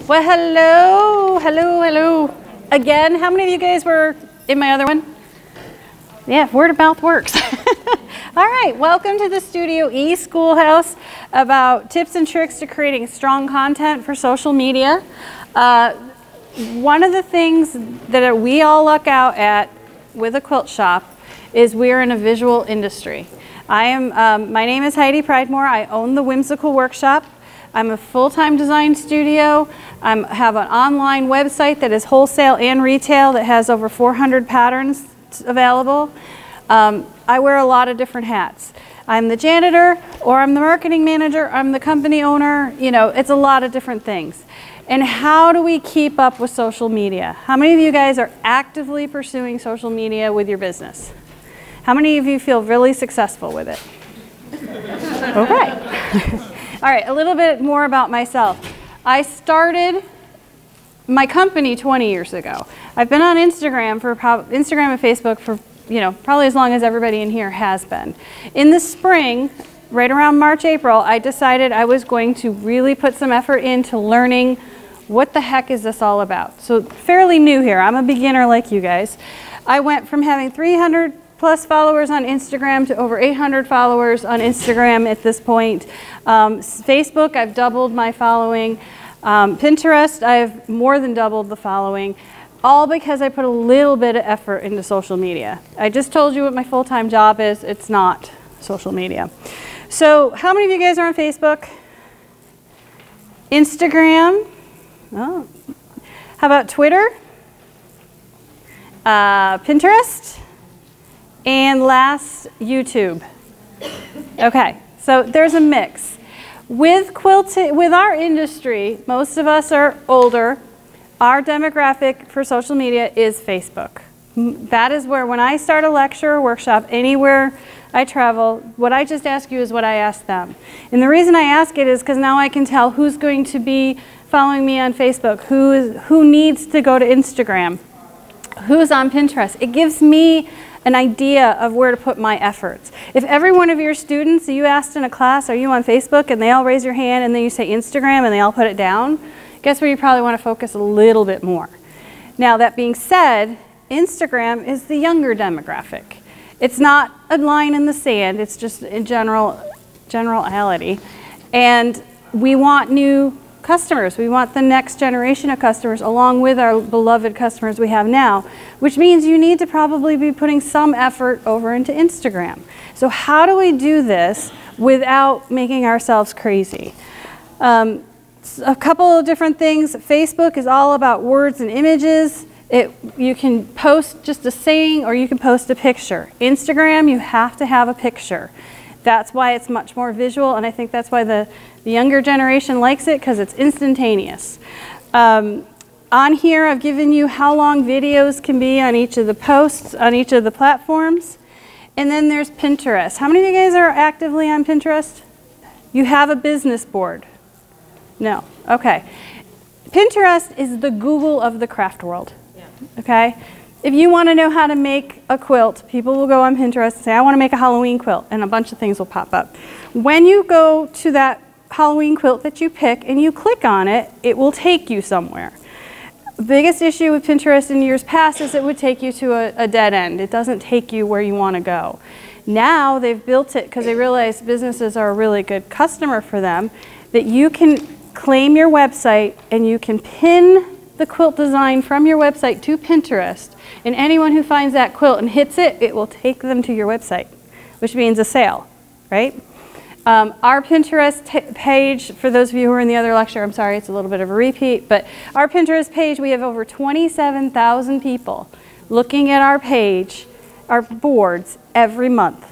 Well, hello, hello, hello. Again, how many of you guys were in my other one? Yeah, word of mouth works. All right, welcome to the Studio E Schoolhouse about tips and tricks to creating strong content for social media. One of the things that we all luck out at with a quilt shop is we're in a visual industry. My name is Heidi Pridemore. I own the Whimsical workshop. I'm a full-time design studio. I have an online website that is wholesale and retail that has over 400 patterns available. I wear a lot of different hats. I'm the janitor, or I'm the marketing manager, I'm the company owner. You know, it's a lot of different things. And how do we keep up with social media? How many of you guys are actively pursuing social media with your business? How many of you feel really successful with it? Okay. All right, a little bit more about myself. I started my company 20 years ago. I've been on Instagram and Facebook for, probably as long as everybody in here has been. In the spring, right around March, April, I decided I was going to really put some effort into learning what the heck is this all about. So fairly new here. I'm a beginner like you guys. I went from having 300 plus followers on Instagram to over 800 followers on Instagram at this point. Facebook, I've doubled my following. Pinterest, I've more than doubled the following, all because I put a little bit of effort into social media. I just told you what my full-time job is. It's not social media. So how many of you guys are on Facebook? Instagram? Oh. How about Twitter? Pinterest? And last, YouTube. Okay, so there's a mix. With quilting, with our industry, most of us are older. Our demographic for social media is Facebook. That is where, when I start a lecture or workshop, anywhere I travel, what I just ask you is what I ask them. And the reason I ask it is because now I can tell who's going to be following me on Facebook, who needs to go to Instagram, who's on Pinterest. It gives me an idea of where to put my efforts. If every one of your students, you asked in a class, are you on Facebook, and they all raise your hand, and then you say Instagram, and they all put it down, guess where you probably want to focus a little bit more. Now, that being said, Instagram is the younger demographic. It's not a line in the sand, it's just a generality. And we want new customers. We want the next generation of customers along with our beloved customers we have now, which means you need to probably be putting some effort over into Instagram. So how do we do this without making ourselves crazy? A couple of different things. Facebook is all about words and images. You can post just a saying or you can post a picture. Instagram, you have to have a picture. That's why it's much more visual, and I think that's why the younger generation likes it, because it's instantaneous. On here, I've given you how long videos can be on each of the posts, on each of the platforms. And then there's Pinterest. How many of you guys are actively on Pinterest? You have a business board? No. Okay. Pinterest is the Google of the craft world. Yeah. Okay? If you want to know how to make a quilt, people will go on Pinterest and say, I want to make a Halloween quilt, and a bunch of things will pop up. When you go to that Halloween quilt that you pick and you click on it, it will take you somewhere. The biggest issue with Pinterest in years past is it would take you to a dead end. It doesn't take you where you want to go. Now they've built it because they realize businesses are a really good customer for them, that you can claim your website and you can pin the quilt design from your website to Pinterest, and anyone who finds that quilt and hits it, it will take them to your website, which means a sale, right? Our Pinterest page, for those of you who were in the other lecture, I'm sorry, it's a little bit of a repeat, but our Pinterest page, we have over 27,000 people looking at our page, our boards, every month.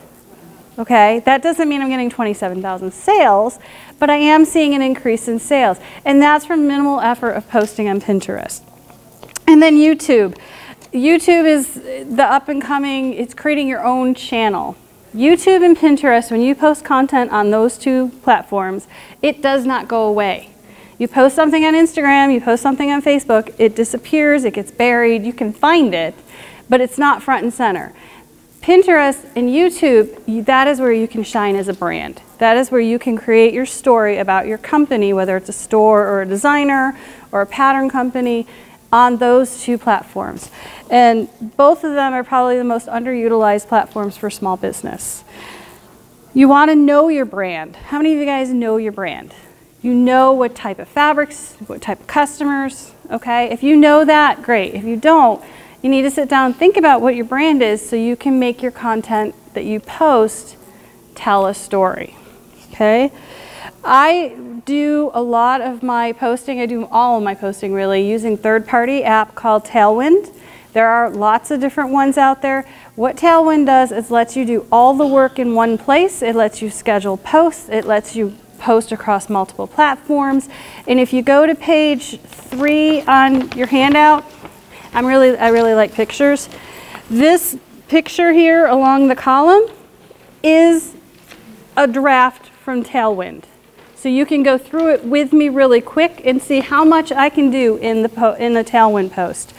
Okay, that doesn't mean I'm getting 27,000 sales, but I am seeing an increase in sales. And that's from minimal effort of posting on Pinterest. And then YouTube. YouTube is the up and coming, it's creating your own channel. YouTube and Pinterest, when you post content on those two platforms, it does not go away. You post something on Instagram, you post something on Facebook, it disappears, it gets buried, you can find it, but it's not front and center. Pinterest and YouTube, that is where you can shine as a brand. That is where you can create your story about your company, whether it's a store or a designer or a pattern company, on those two platforms. And both of them are probably the most underutilized platforms for small business. You want to know your brand. How many of you guys know your brand? You know what type of fabrics, what type of customers, okay? If you know that, great. If you don't, you need to sit down and think about what your brand is so you can make your content that you post tell a story, okay? I do a lot of my posting, I do all of my posting really, using third-party app called Tailwind. There are lots of different ones out there. What Tailwind does is lets you do all the work in one place. It lets you schedule posts. It lets you post across multiple platforms. And if you go to page 3 on your handout, I really like pictures. This picture here along the column is a draft from Tailwind. So you can go through it with me really quick and see how much I can do in the Tailwind post.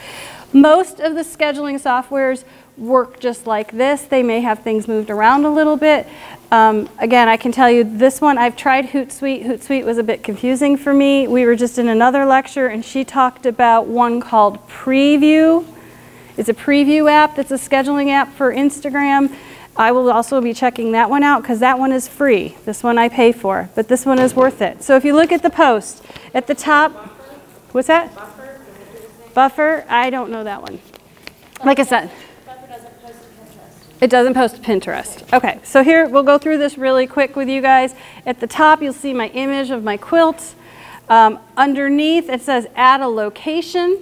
Most of the scheduling softwares work just like this. They may have things moved around a little bit. Again, I can tell you this one, I've tried Hootsuite. Hootsuite was a bit confusing for me. We were just in another lecture and she talked about one called Preview. It's a preview app that's a scheduling app for Instagram. I will also be checking that one out because that one is free. This one I pay for, but this one is worth it. So if you look at the post, at the top, what's that? Buffer? I don't know that one. Like I said. It doesn't post to Pinterest. Okay, so here we'll go through this really quick with you guys. At the top, you'll see my image of my quilt. Underneath, it says add a location.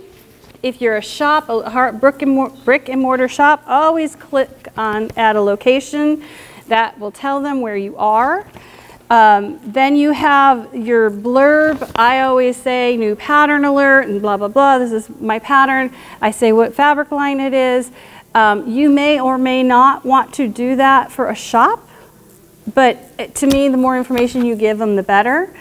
If you're a shop, a brick and mortar shop, always click on add a location. That will tell them where you are. Then you have your blurb. I always say new pattern alert and blah, blah, blah. This is my pattern. I say what fabric line it is. You may or may not want to do that for a shop, but to me, the more information you give them, the better.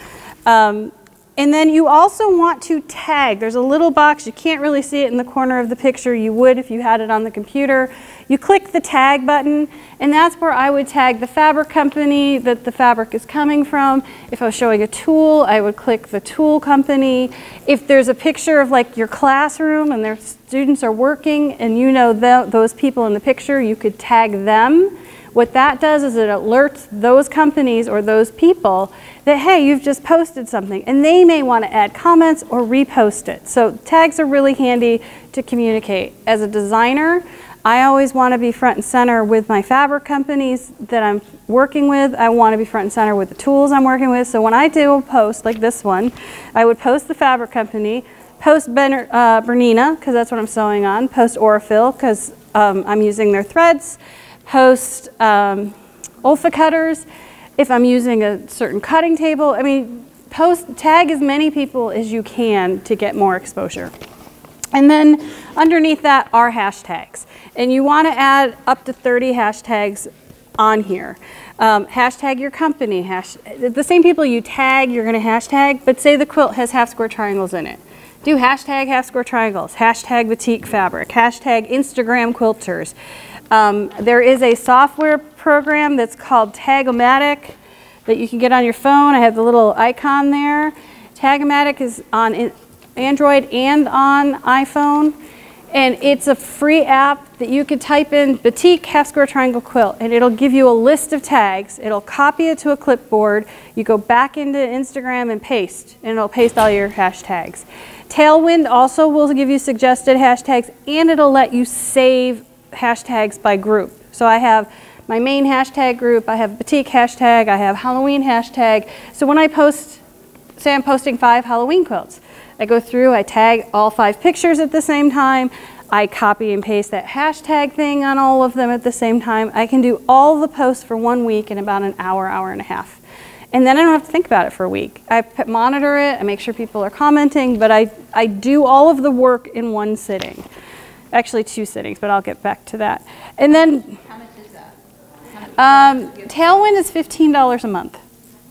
And then you also want to tag. There's a little box. You can't really see it in the corner of the picture. You would if you had it on the computer. You click the tag button, and that's where I would tag the fabric company that the fabric is coming from. If I was showing a tool, I would click the tool company. If there's a picture of like your classroom and their students are working and you know those people in the picture, you could tag them. What that does is it alerts those companies or those people that, hey, you've just posted something, and they may want to add comments or repost it. So tags are really handy to communicate. As a designer, I always want to be front and center with my fabric companies that I'm working with. I want to be front and center with the tools I'm working with. So when I do a post like this one, I would post the fabric company, post Bernina, because that's what I'm sewing on, post Orifil, because I'm using their threads, post Olfa cutters, if I'm using a certain cutting table. I mean, tag as many people as you can to get more exposure. And then underneath that are hashtags. And you want to add up to 30 hashtags on here. Hashtag your company. The same people you tag, you're going to hashtag, but say the quilt has half square triangles in it. Do hashtag half square triangles, hashtag batik fabric, hashtag Instagram quilters. There is a software program that's called Tag-O-Matic that you can get on your phone. I have the little icon there. Tag-O-Matic is on Android and on iPhone, and it's a free app that you could type in batik half square triangle quilt, and it'll give you a list of tags. It'll copy it to a clipboard. You go back into Instagram and paste, and it'll paste all your hashtags. Tailwind also will give you suggested hashtags, and it'll let you save hashtags by group. So I have my main hashtag group, I have batik hashtag, I have Halloween hashtag. So when I post, say I'm posting 5 Halloween quilts, I go through, I tag all 5 pictures at the same time, I copy and paste that hashtag thing on all of them at the same time. I can do all the posts for 1 week in about an hour, hour and a half. And then I don't have to think about it for a week. I monitor it, I make sure people are commenting, but I do all of the work in one sitting. Actually 2 sittings, but I'll get back to that. And then, how much is that? Tailwind is $15 a month,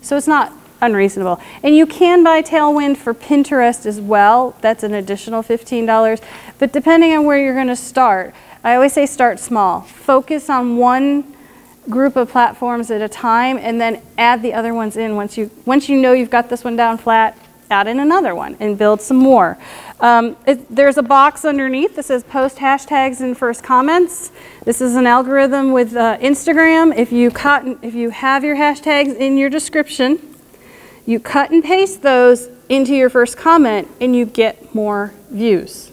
so it's not unreasonable. And you can buy Tailwind for Pinterest as well. That's an additional $15. But depending on where you're going to start, I always say start small. Focus on one group of platforms at a time, and then add the other ones in. Once you know you've got this one down flat, add in another one and build some more. There's a box underneath that says post hashtags and first comments. This is an algorithm with Instagram. If you have your hashtags in your description, you cut and paste those into your first comment and you get more views.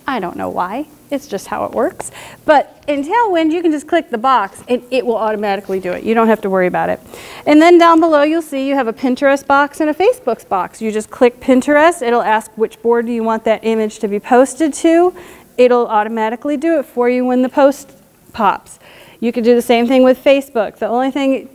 I don't know why. It's just how it works. But in Tailwind, you can just click the box and it will automatically do it. You don't have to worry about it. And then down below, you'll see you have a Pinterest box and a Facebook box. You just click Pinterest. It'll ask which board do you want that image to be posted to. It'll automatically do it for you when the post pops. You can do the same thing with Facebook. The only thing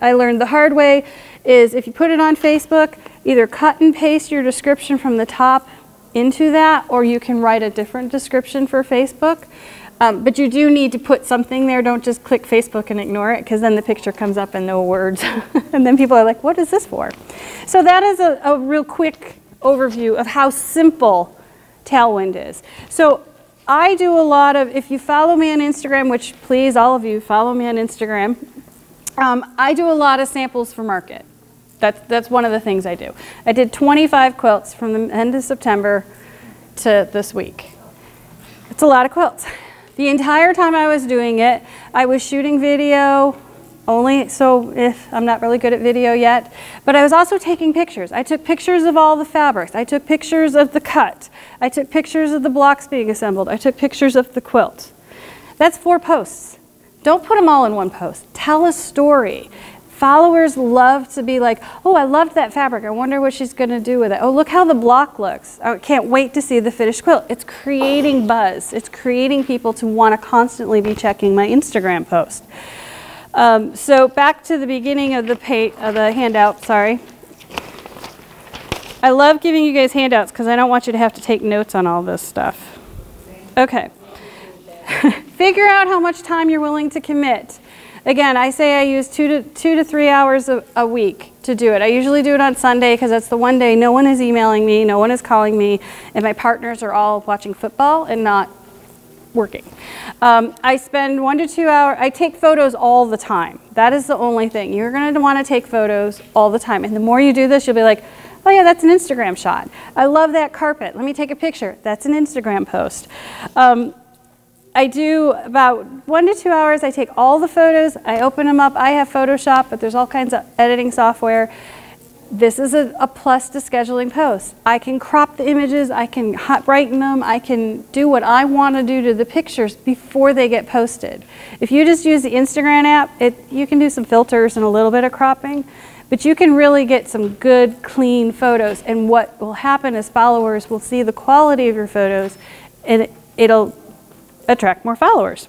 I learned the hard way is if you put it on Facebook, either cut and paste your description from the top into that, or you can write a different description for Facebook. But you do need to put something there. Don't just click Facebook and ignore it, because then the picture comes up and no words. And then people are like, what is this for? So that is a real quick overview of how simple Tailwind is. So I do a lot of, if you follow me on Instagram, which please all of you follow me on Instagram, I do a lot of samples for market. That's one of the things I do. I did 25 quilts from the end of September to this week. It's a lot of quilts. The entire time I was doing it, I was shooting video only, so if I'm not really good at video yet, but I was also taking pictures. I took pictures of all the fabrics. I took pictures of the cut. I took pictures of the blocks being assembled. I took pictures of the quilt. That's 4 posts. Don't put them all in one post. Tell a story. Followers love to be like, oh, I loved that fabric. I wonder what she's going to do with it. Oh, look how the block looks. I can't wait to see the finished quilt. It's creating buzz. It's creating people to want to constantly be checking my Instagram post. So back to the beginning of the handout, sorry. I love giving you guys handouts because I don't want you to have to take notes on all this stuff. Okay. Figure out how much time you're willing to commit. Again, I say I use 2 to 3 hours a week to do it. I usually do it on Sunday because that's the one day no one is emailing me, no one is calling me, and my partners are all watching football and not working. I spend 1 to 2 hours. I take photos all the time. That is the only thing. You're going to want to take photos all the time. And the more you do this, you'll be like, oh yeah, that's an Instagram shot. I love that carpet. Let me take a picture. That's an Instagram post. I do about 1 to 2 hours. I take all the photos, I open them up. I have Photoshop, but there's all kinds of editing software. This is a plus to scheduling posts. I can crop the images, I can brighten them, I can do what I want to do to the pictures before they get posted. If you just use the Instagram app, you can do some filters and a little bit of cropping, but you can really get some good, clean photos. And what will happen is followers will see the quality of your photos, and it'll attract more followers.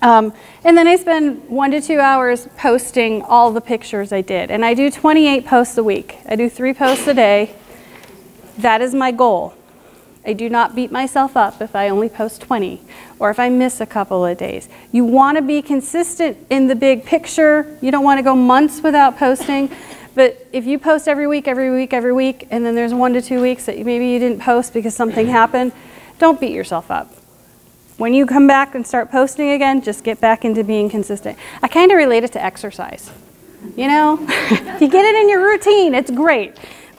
And then I spend 1 to 2 hours posting all the pictures I did. And I do 28 posts a week. I do 3 posts a day. That is my goal. I do not beat myself up if I only post 20 or if I miss a couple of days. You want to be consistent in the big picture. You don't want to go months without posting. But if you post every week, and then there's 1 to 2 weeks that maybe you didn't post because something happened, don't beat yourself up. When you come back and start posting again, just get back into being consistent. I kind of relate it to exercise. You know, you get it in your routine, it's great,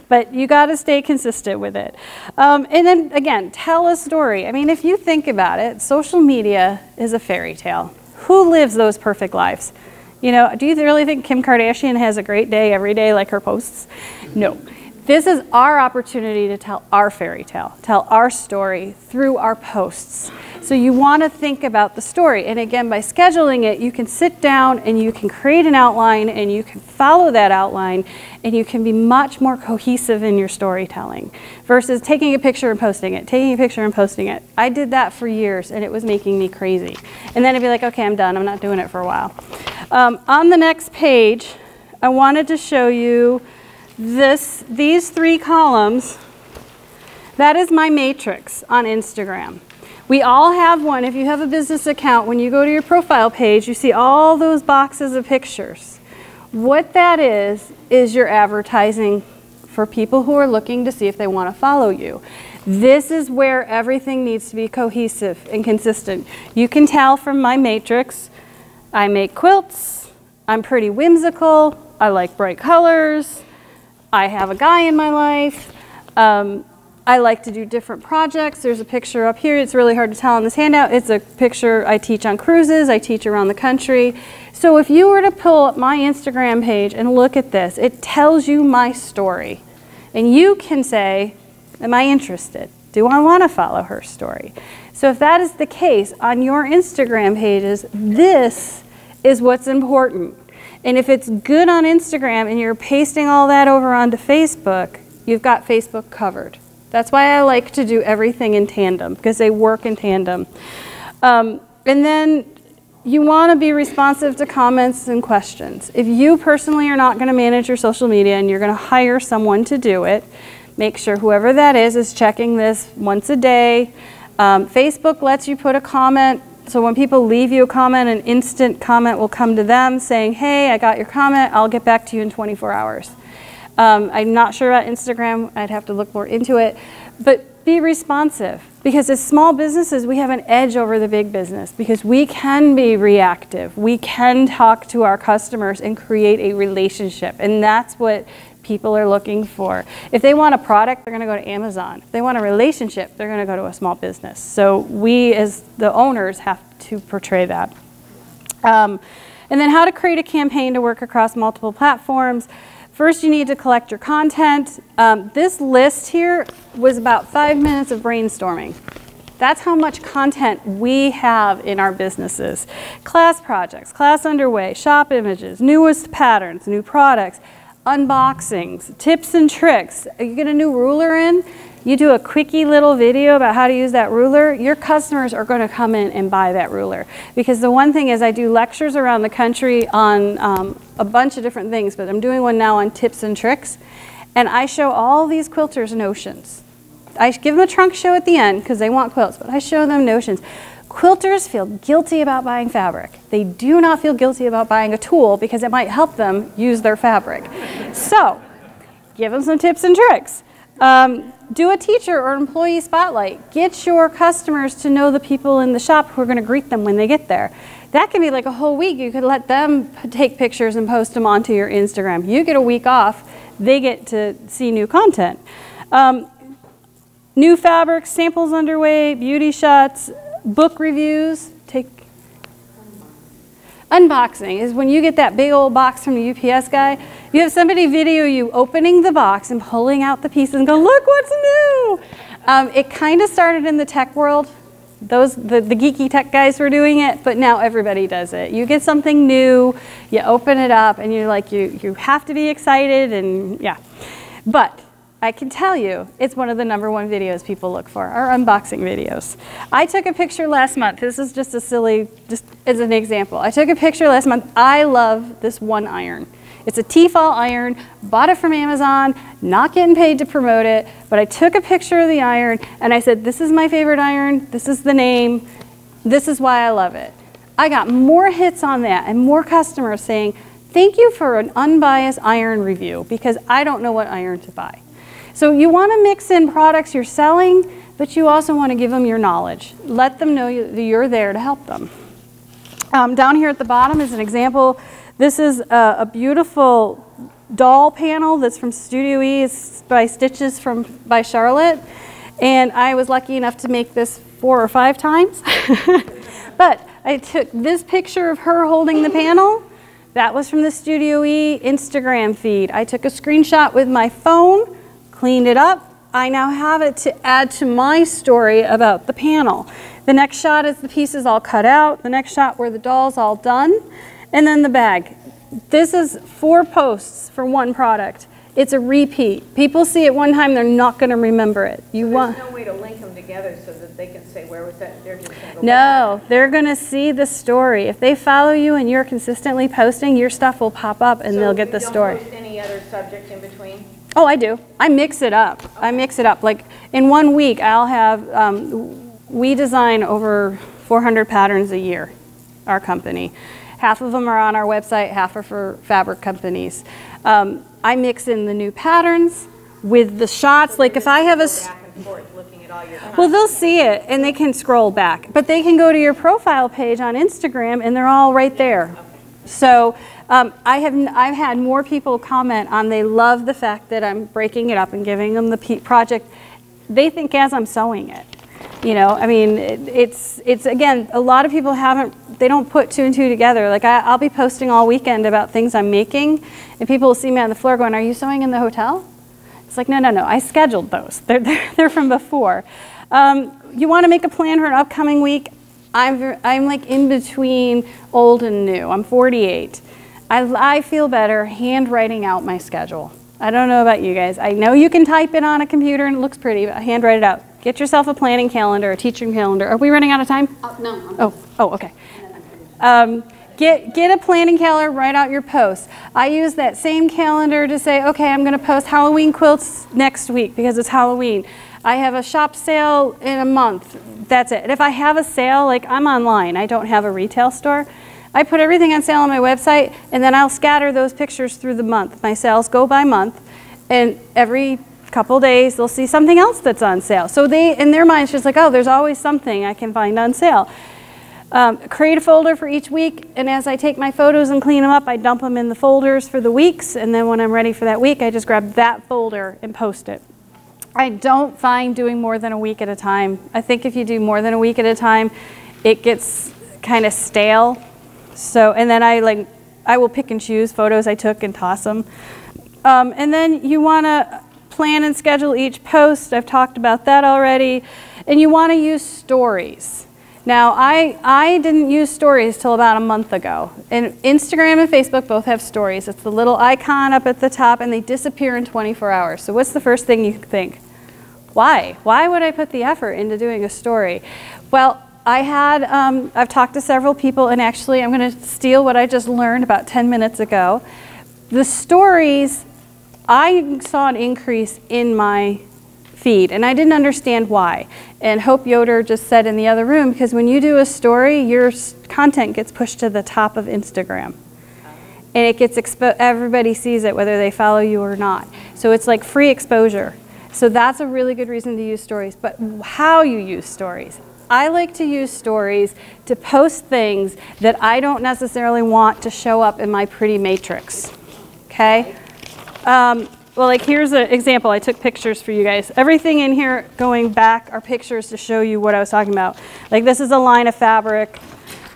but you got to stay consistent with it. And then again, tell a story. I mean, if you think about it, social media is a fairy tale. Who lives those perfect lives? You know, do you really think Kim Kardashian has a great day every day like her posts? No. This is our opportunity to tell our fairy tale, tell our story through our posts. So you want to think about the story. And again, by scheduling it, you can sit down and you can create an outline and you can follow that outline and you can be much more cohesive in your storytelling versus taking a picture and posting it, taking a picture and posting it. I did that for years and it was making me crazy. And then I'd be like, okay, I'm done. I'm not doing it for a while. On the next page, I wanted to show you these 3 columns. That is my matrix on Instagram. We all have one. If you have a business account, when you go to your profile page, you see all those boxes of pictures. What that is your advertising for people who are looking to see if they want to follow you. This is where everything needs to be cohesive and consistent. You can tell from my matrix, I make quilts, I'm pretty whimsical, I like bright colors, I have a guy in my life, I like to do different projects. There's a picture up here. It's really hard to tell on this handout. It's a picture I teach on cruises. I teach around the country. So if you were to pull up my Instagram page and look at this, it tells you my story. And you can say, am I interested? Do I want to follow her story? So if that is the case, on your Instagram pages, this is what's important. And if it's good on Instagram and you're pasting all that over onto Facebook, you've got Facebook covered. That's why I like to do everything in tandem, because they work in tandem. And then you want to be responsive to comments and questions. If you personally are not going to manage your social media and you're going to hire someone to do it, make sure whoever that is checking this once a day. Facebook lets you put a comment, so when people leave you a comment, an instant comment will come to them saying, hey, I got your comment, I'll get back to you in 24 hours. I'm not sure about Instagram. I'd have to look more into it. But be responsive, because as small businesses, we have an edge over the big business because we can be reactive. We can talk to our customers and create a relationship. And that's what people are looking for. If they want a product, they're going to go to Amazon. If they want a relationship, they're going to go to a small business. So we, as the owners, have to portray that. And then how to create a campaign to work across multiple platforms. First, you need to collect your content. This list here was about 5 minutes of brainstorming. That's how much content we have in our businesses. Class projects, class underway, shop images, newest patterns, new products, unboxings, tips and tricks. You get a new ruler in, you do a quickie little video about how to use that ruler, your customers are going to come in and buy that ruler. Because the one thing is I do lectures around the country on a bunch of different things, but I'm doing one now on tips and tricks. And I show all these quilters notions. I give them a trunk show at the end because they want quilts, but I show them notions. Quilters feel guilty about buying fabric. They do not feel guilty about buying a tool because it might help them use their fabric. So give them some tips and tricks. Do a teacher or employee spotlight. Get your customers to know the people in the shop who are going to greet them when they get there. That can be like a whole week. You could let them take pictures and post them onto your Instagram. You get a week off. They get to see new content. New fabrics, samples underway, beauty shots, book reviews. Unboxing is when you get that big old box from the UPS guy. You have somebody video you opening the box and pulling out the pieces and go, look what's new. It kind of started in the tech world. The geeky tech guys were doing it, but now everybody does it. You get something new, you open it up, and you're like, you have to be excited, and yeah. But I can tell you, it's one of the #1 videos people look for, are unboxing videos. I took a picture last month. This is just a silly, just as an example. I took a picture last month. I love this one iron. It's a Tefal iron, bought it from Amazon, not getting paid to promote it, but I took a picture of the iron and I said, this is my favorite iron, this is the name, this is why I love it. I got more hits on that and more customers saying, thank you for an unbiased iron review because I don't know what iron to buy. So you want to mix in products you're selling, but you also want to give them your knowledge. Let them know you're there to help them. Down here at the bottom is an example. This is a beautiful doll panel that's from Studio E. It's by Stitches by Charlotte. And I was lucky enough to make this 4 or 5 times. But I took this picture of her holding the panel. That was from the Studio E Instagram feed. I took a screenshot with my phone, cleaned it up. I now have it to add to my story about the panel. The next shot is the pieces all cut out. The next shot where the doll's all done. And then the bag. This is 4 posts for one product. It's a repeat. People see it one time, they're not going to remember it. There's no way to link them together so that they can say, where was that? They're just going to go No, they're going to see the story. If they follow you and you're consistently posting, your stuff will pop up and they'll get the story. So you don't post any other subject in between? Oh, I do. I mix it up. Okay. I mix it up. Like in 1 week, I'll have, we design over 400 patterns a year, our company. Half of them are on our website, half are for fabric companies. I mix in the new patterns. with the shots. Like if I have a... Back and forth, looking at all your Well, they'll see it and they can scroll back, but they can go to your profile page on Instagram and they're all right there. So I've had more people comment on they love the fact that I'm breaking it up and giving them the project. They think as I'm sewing it. You know, I mean, it's again, a lot of people they don't put two and two together. Like I'll be posting all weekend about things I'm making and people will see me on the floor going, are you sewing in the hotel? It's like, no, I scheduled those. They're from before. You want to make a plan for an upcoming week? I'm like in between old and new. I'm 48. I feel better handwriting out my schedule. I don't know about you guys. I know you can type it on a computer and it looks pretty, but handwrite it out. Get yourself a planning calendar, a teaching calendar. Are we running out of time? No. Okay. Get a planning calendar, write out your posts. I use that same calendar to say, okay, I'm going to post Halloween quilts next week because it's Halloween. I have a shop sale in a month. That's it. And if I have a sale, like I'm online, I don't have a retail store. I put everything on sale on my website and then I'll scatter those pictures through the month. My sales go by month and every couple days they'll see something else that's on sale. So in their mind, it's just like, oh, there's always something I can find on sale. Create a folder for each week, and as I take my photos and clean them up, I dump them in the folders for the weeks, and then when I'm ready for that week, I just grab that folder and post it. I don't find doing more than a week at a time. I think if you do more than a week at a time, it gets kind of stale. So, and then I will pick and choose photos I took and toss them. And then you want to plan and schedule each post. I've talked about that already. And you want to use stories. Now, I didn't use stories till about a month ago. And Instagram and Facebook both have stories. It's the little icon up at the top, and they disappear in 24 hours. So what's the first thing you think? Why? Why would I put the effort into doing a story? Well, I've talked to several people, and actually I'm going to steal what I just learned about 10 minutes ago. The stories, I saw an increase in my feed, and I didn't understand why. And Hope Yoder just said in the other room, because when you do a story, your content gets pushed to the top of Instagram. And it gets everybody sees it, whether they follow you or not. So it's like free exposure. So that's a really good reason to use stories. But how you use stories. I like to use stories to post things that I don't necessarily want to show up in my pretty matrix. Okay? Well, like here's an example. I took pictures for you guys. Everything in here going back are pictures to show you what I was talking about. Like this is a line of fabric,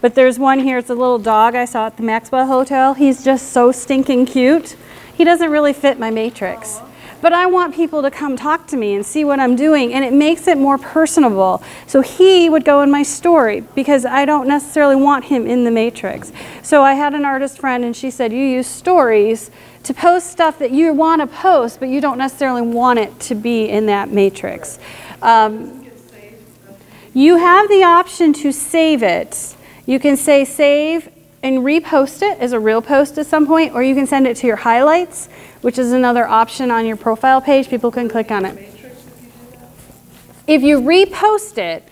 but there's one here. It's a little dog I saw at the Maxwell Hotel. He's just so stinking cute. He doesn't really fit my matrix. But I want people to come talk to me and see what I'm doing, and it makes it more personable. So he would go in my story because I don't necessarily want him in the matrix. So I had an artist friend, and she said, you use stories to post stuff that you want to post, but you don't necessarily want it to be in that matrix. You have the option to save it. You can say save and repost it as a real post at some point, or you can send it to your highlights, which is another option on your profile page. People can click on it. If you repost it,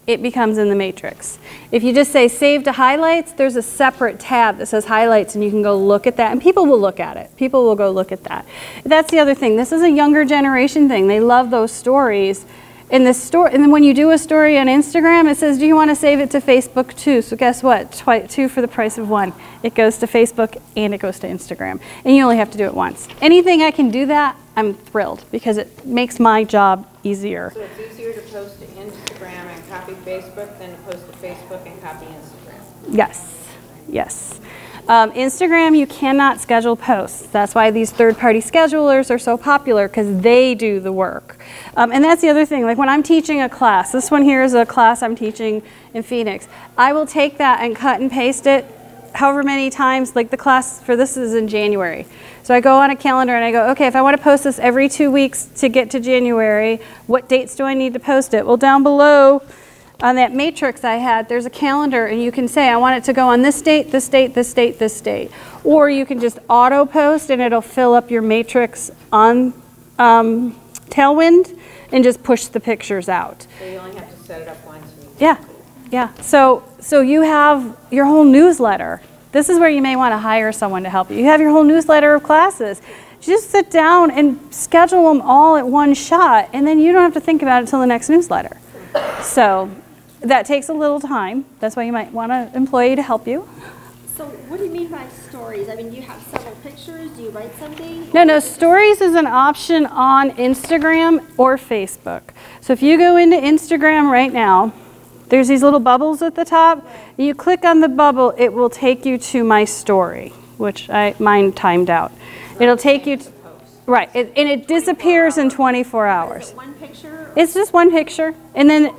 it becomes in the matrix. If you just say save to highlights, there's a separate tab that says highlights, and you can go look at that, and people will look at it. People will go look at that. That's the other thing. This is a younger generation thing. They love those stories. And then when you do a story on Instagram, it says, do you want to save it to Facebook too? So guess what? Two for the price of one. It goes to Facebook and it goes to Instagram. And you only have to do it once. Anything I can do that, I'm thrilled because it makes my job easier. So it's easier to post to Instagram and copy Facebook than to post to Facebook and copy Instagram? Yes, yes. Instagram, you cannot schedule posts. That's why these third-party schedulers are so popular, because they do the work. And that's the other thing. Like when I'm teaching a class, this one here is a class I'm teaching in Phoenix. I will take that and cut and paste it however many times. Like the class for this is in January. So I go on a calendar and I go, okay, if I want to post this every 2 weeks to get to January, what dates do I need to post it? Well, down below, on that matrix I had, there's a calendar, and you can say, I want it to go on this date, this date, this date, this date. Or you can just auto post and it'll fill up your matrix on Tailwind and just push the pictures out. So you only have to set it up once. Yeah, yeah. So you have your whole newsletter. This is where you may want to hire someone to help you. You have your whole newsletter of classes. Just sit down and schedule them all at one shot, and then you don't have to think about it until the next newsletter. So that takes a little time. That's why you might want an employee to help you. So what do you mean by stories? I mean, do you have several pictures? Do you write something? No, stories is an option on Instagram or Facebook. So if you go into Instagram right now, there's these little bubbles at the top. You click on the bubble, it will take you to my story, which mine timed out. It'll take you to, right, and it disappears in 24 hours. Is it one picture? It's just one picture. And then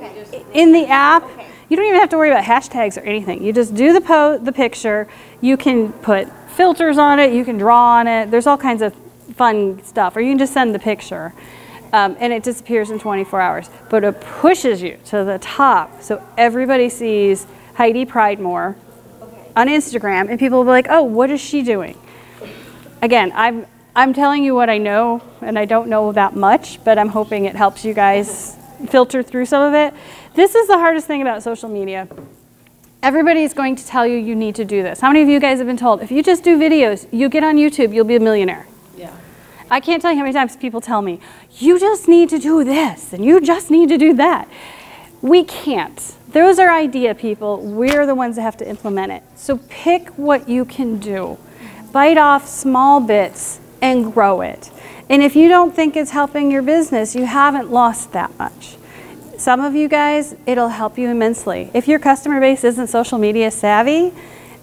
in the app, you don't even have to worry about hashtags or anything. You just do the picture. You can put filters on it. You can draw on it. There's all kinds of fun stuff. Or you can just send the picture. And it disappears in 24 hours. But it pushes you to the top so everybody sees Heidi Pridemore on Instagram. And people will be like, oh, what is she doing? Again, I'm telling you what I know, and I don't know that much, but I'm hoping it helps you guys filter through some of it. This is the hardest thing about social media. Everybody is going to tell you you need to do this. How many of you guys have been told, if you just do videos, you get on YouTube, you'll be a millionaire? Yeah. I can't tell you how many times people tell me, you just need to do this, and you just need to do that. We can't. Those are idea people. We're the ones that have to implement it. So pick what you can do. Bite off small bits and grow it. And if you don't think it's helping your business, you haven't lost that much. Some of you guys, it'll help you immensely. If your customer base isn't social media savvy,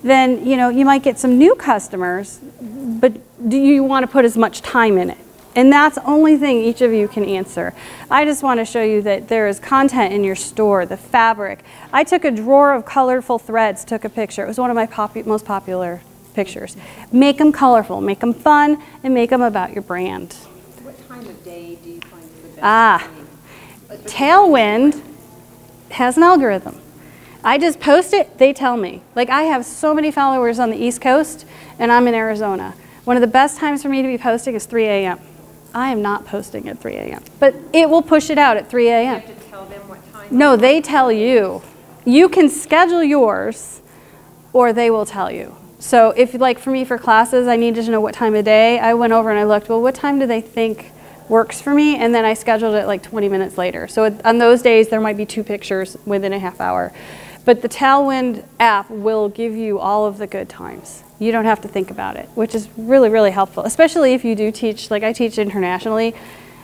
then you might get some new customers, but do you want to put as much time in it? And that's the only thing each of you can answer. I just want to show you that there is content in your store, the fabric. I took a drawer of colorful threads, took a picture. It was one of my most popular pictures. Make them colorful, make them fun, and make them about your brand. What time of day do you find the best? Tailwind has an algorithm. I just post it, they tell me. Like, I have so many followers on the East Coast, and I'm in Arizona. One of the best times for me to be posting is 3 a.m. I am not posting at 3 a.m. But it will push it out at 3 a.m. You have to tell them what time? No, they tell you. You can schedule yours, or they will tell you. So if, like for me for classes, I needed to know what time of day, I went over and I looked, well, what time do they think works for me? And then I scheduled it like 20 minutes later. So on those days, there might be 2 pictures within a half hour. But the Tailwind app will give you all of the good times. You don't have to think about it, which is really, really helpful, especially if you do teach, like I teach internationally.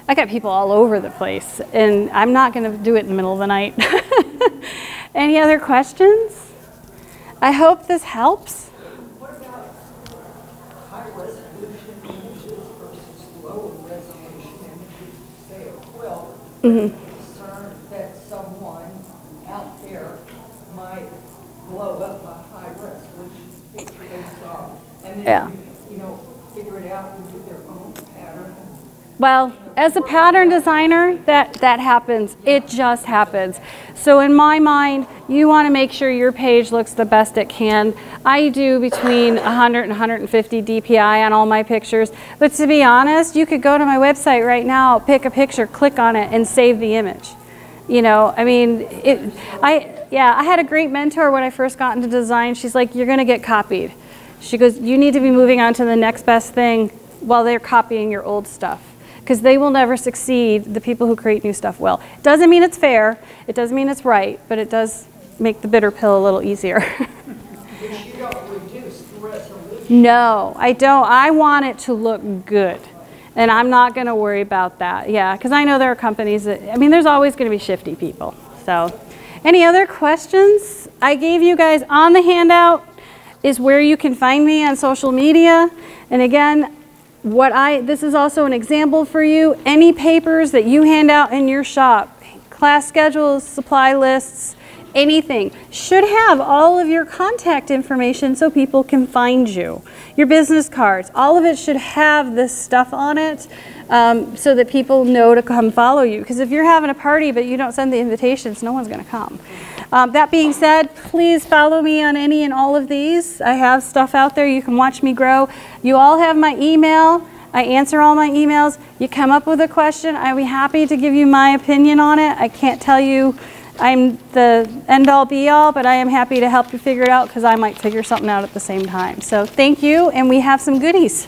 I got people all over the place, and I'm not going to do it in the middle of the night. Any other questions? I hope this helps. What about high resolution images versus low resolution images, say a quilt? Concerned that someone out there might blow up a high resolution picture they saw, and then figure it out and do their own pattern. Well, as a pattern designer, that happens. It just happens. So in my mind, you want to make sure your page looks the best it can. I do between 100 and 150 DPI on all my pictures. But to be honest, you could go to my website right now, pick a picture, click on it, and save the image. I mean, I had a great mentor when I first got into design. She's like, you're going to get copied. She goes, you need to be moving on to the next best thing while they're copying your old stuff. Because they will never succeed, the people who create new stuff will. Doesn't mean it's fair, it doesn't mean it's right, but it does make the bitter pill a little easier. But you don't reduce the resolution. No, I don't. I want it to look good. And I'm not going to worry about that. Yeah, because I know there are companies that, I mean, there's always going to be shifty people. So, any other questions? I gave you guys on the handout is where you can find me on social media. And again, this is also an example for you. Any papers that you hand out in your shop, class schedules, supply lists, anything, should have all of your contact information so people can find you. Your business cards, all of it should have this stuff on it so that people know to come follow you. Because if you're having a party but you don't send the invitations, no one's going to come. That being said, please follow me on any and all of these. I have stuff out there. You can watch me grow. You all have my email. I answer all my emails. You come up with a question, I'd be happy to give you my opinion on it. I can't tell you I'm the end-all be-all, but I am happy to help you figure it out because I might figure something out at the same time. So thank you, and we have some goodies.